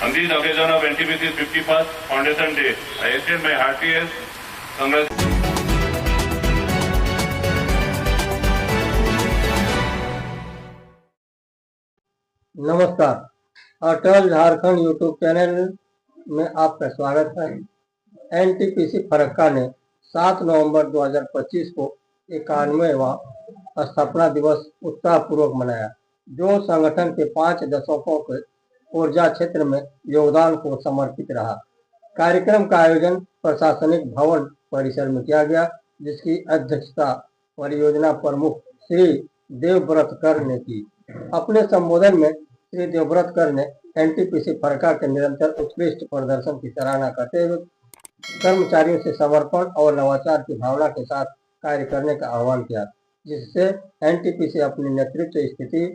On this occasion of NTPC's 51st Foundation Day, I extend my heartiest congratulations. नमस्कार, अटल Jharkhand YouTube channel में आपका स्वागत है। एनटीपीसी फरक्का ने 7 नवंबर 2025 को 91वां स्थापना दिवस उत्साहपूर्वक मनाया, जो संगठन के 5 दशकों के ऊर्जा क्षेत्र में योगदान को समर्पित रहा। कार्यक्रम का आयोजन प्रशासनिक भवन परिसर में किया गया, जिसकी अध्यक्षता परियोजना प्रमुख श्री देवव्रत कर ने की। अपने संबोधन में श्री देवव्रत कर ने एनटीपीसी फरक्का के निरंतर उत्कृष्ट प्रदर्शन की सराहना करते हुए कर्मचारियों से समर्पण और नवाचार की भावना के साथ कार्य करने का आह्वान किया, जिससे एनटीपीसी अपनी नेतृत्व स्थिति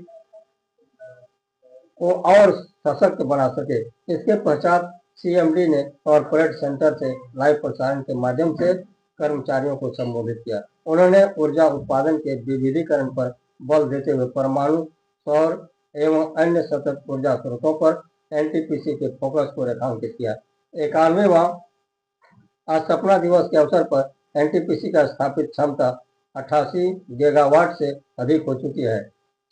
को और सशक्त बना सके। इसके पश्चात सीएमडी ने कॉर्पोरेट सेंटर से लाइव प्रसारण के माध्यम से कर्मचारियों को संबोधित किया। उन्होंने ऊर्जा उत्पादन के विविधीकरण पर बल देते हुए परमाणु, सौर एवं अन्य सतत ऊर्जा स्रोतों पर एनटीपीसी के फोकस को रेखांकित किया। 91वां स्थापना दिवस के अवसर पर एनटीपीसी का स्थापित क्षमता 88 गीगावाट से अधिक हो चुकी है।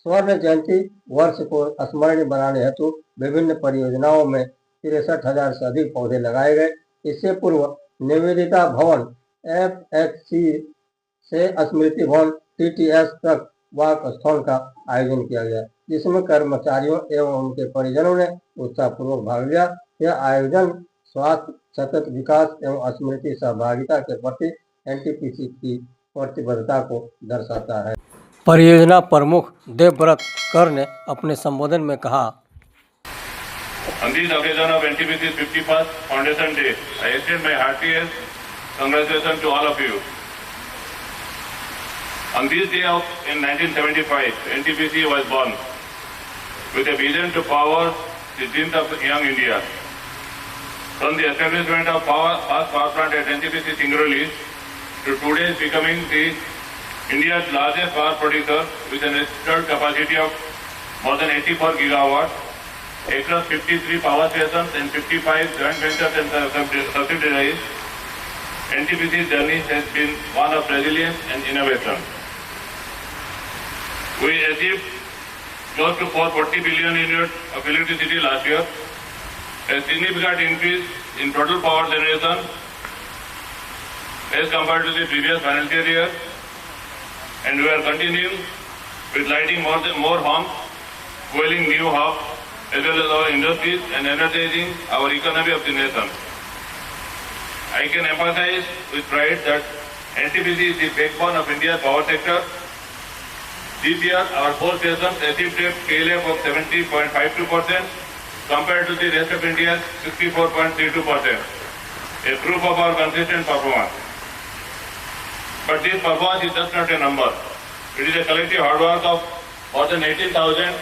स्वर्ण जयंती वर्ष को स्मरणीय बनाने हेतु विभिन्न परियोजनाओं में 63,000 से अधिक पौधे लगाए गए। इससे पूर्व निवेदिता भवन FHC से स्मृति भवन TTS तक वॉक स्थॉल का आयोजन किया गया, जिसमें कर्मचारियों एवं उनके परिजनों ने उत्साहपूर्वक भाग लिया। यह आयोजन स्वास्थ्य, सतत विकास एवं स्मृति सहभागिता के प्रति एनटीपीसी की प्रतिबद्धता को दर्शाता है। परियोजना प्रमुख देवव्रत कर ने अपने संबोधन में कहा, On this occasion of NTPC's 51st Foundation Day, I extend my heartiest congratulations to all of you. On this day in 1975, NTPC was born with a vision to power the dreams of young India. From the establishment of first power plant at NTPC Singrauli to today becoming India's largest power producer with an installed capacity of more than 84 gigawatts across 53 power stations and 55 joint ventures and subsidiaries. NTPC's journey has been one of resilience and innovation. We achieved close to 440 billion units of electricity last year, a significant increase in total power generation as compared to the previous financial year, and we are continuing with lighting more homes, fueling new hubs, as well as our industries and energizing our economy of the nation. I can emphasize with pride that NTPC is the backbone of India's power sector. This year, our 4 stations achieved a scale-up of 70.52% compared to the rest of India's 64.32%, a proof of our consistent performance. But this performance is just not a number. It is a collective hard work of more than 18,000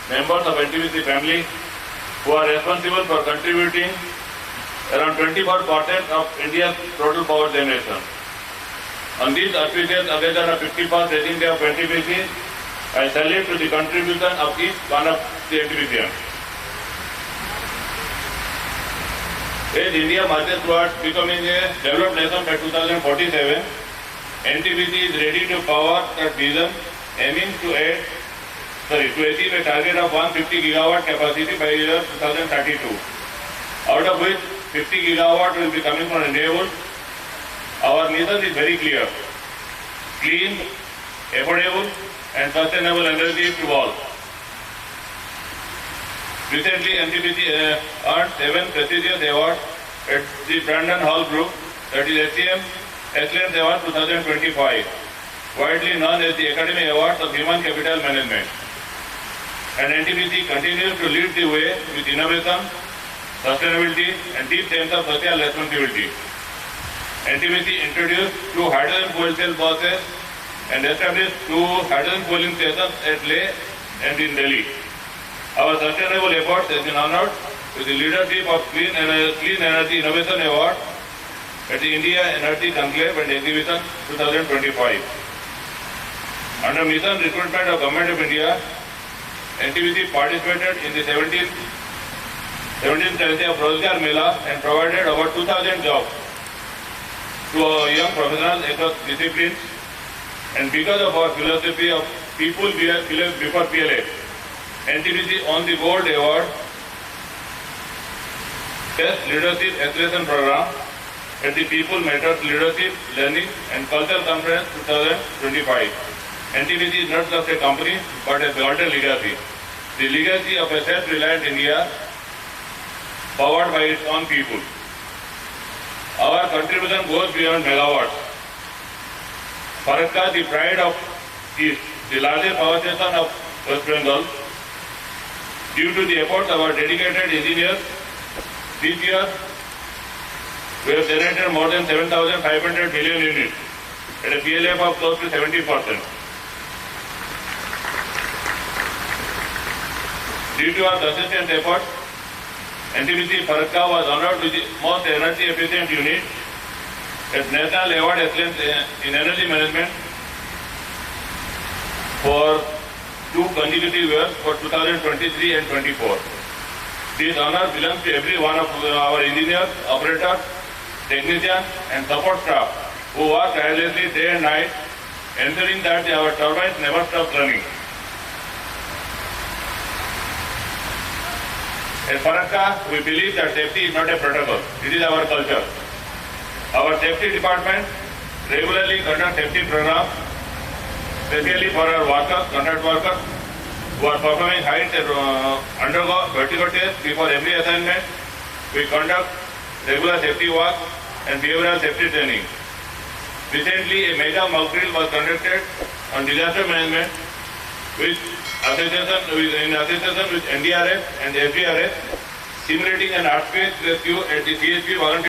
members of NTPC family who are responsible for contributing around 24% of India's total power generation. On this auspicious occasion of 51st Rating Day of NTPC, I salute to the contribution of each one of the NTPCians. As India marches towards becoming a developed nation by 2047, NTPC is ready to power that vision, aiming to achieve a target of 150 gigawatt capacity by year 2032, out of which 50 gigawatt will be coming from renewables. Our mission is very clear: clean, affordable and sustainable energy to all. Recently, NTPC earned 7 prestigious awards at the Brandon Hall Group, that is HCM Excellence Award 2025, widely known as the Academy Awards of Human Capital Management. And NTPC continues to lead the way with innovation, sustainability and deep sense of social responsibility. NTPC introduced 2 hydrogen fuel cell buses and established 2 hydrogen fueling stations at Leh and in Delhi. Our sustainable efforts have been honored with the leadership of Clean Energy Innovation Award at the India Energy Conclave and Exhibition 2025. Under mission recruitment of Government of India, NTPC participated in the 17th 17th Kalsi of Rozgar Mela and provided about 2,000 jobs to our young professionals across disciplines. And because of our philosophy of people before PLA, NTPC won the Gold Award Best Leadership Acceleration Program at the People Matters Leadership, Learning and Cultural Conference 2025. NTPC is not just a company but a golden legacy. The legacy of a self-reliant India powered by its own people. Our contribution goes beyond megawatts. Farakka, the pride of East, the largest power station of West Bengal, due to the efforts of our dedicated engineers, this year we have generated more than 7,500 million units at a PLF of close to 70%. Due to our consistent efforts, NTPC Farakka was honored with the most energy efficient unit at National Award Excellence in Energy Management for 2 consecutive years for 2023 and 24. This honor belongs to every one of our engineers, operators, technicians and support staff who work tirelessly day and night, ensuring that our turbines never stop running. At Farakka, we believe that safety is not a protocol, it is our culture. Our safety department regularly conducts safety programs, especially for our workers, contract workers, who are performing height and undergo vertical tests before every assignment. We conduct regular safety walk and behavioral safety training. Recently, a mega mock drill was conducted on disaster management in association with NDRF and SDRF, simulating an earthquake rescue at the CHP volunteer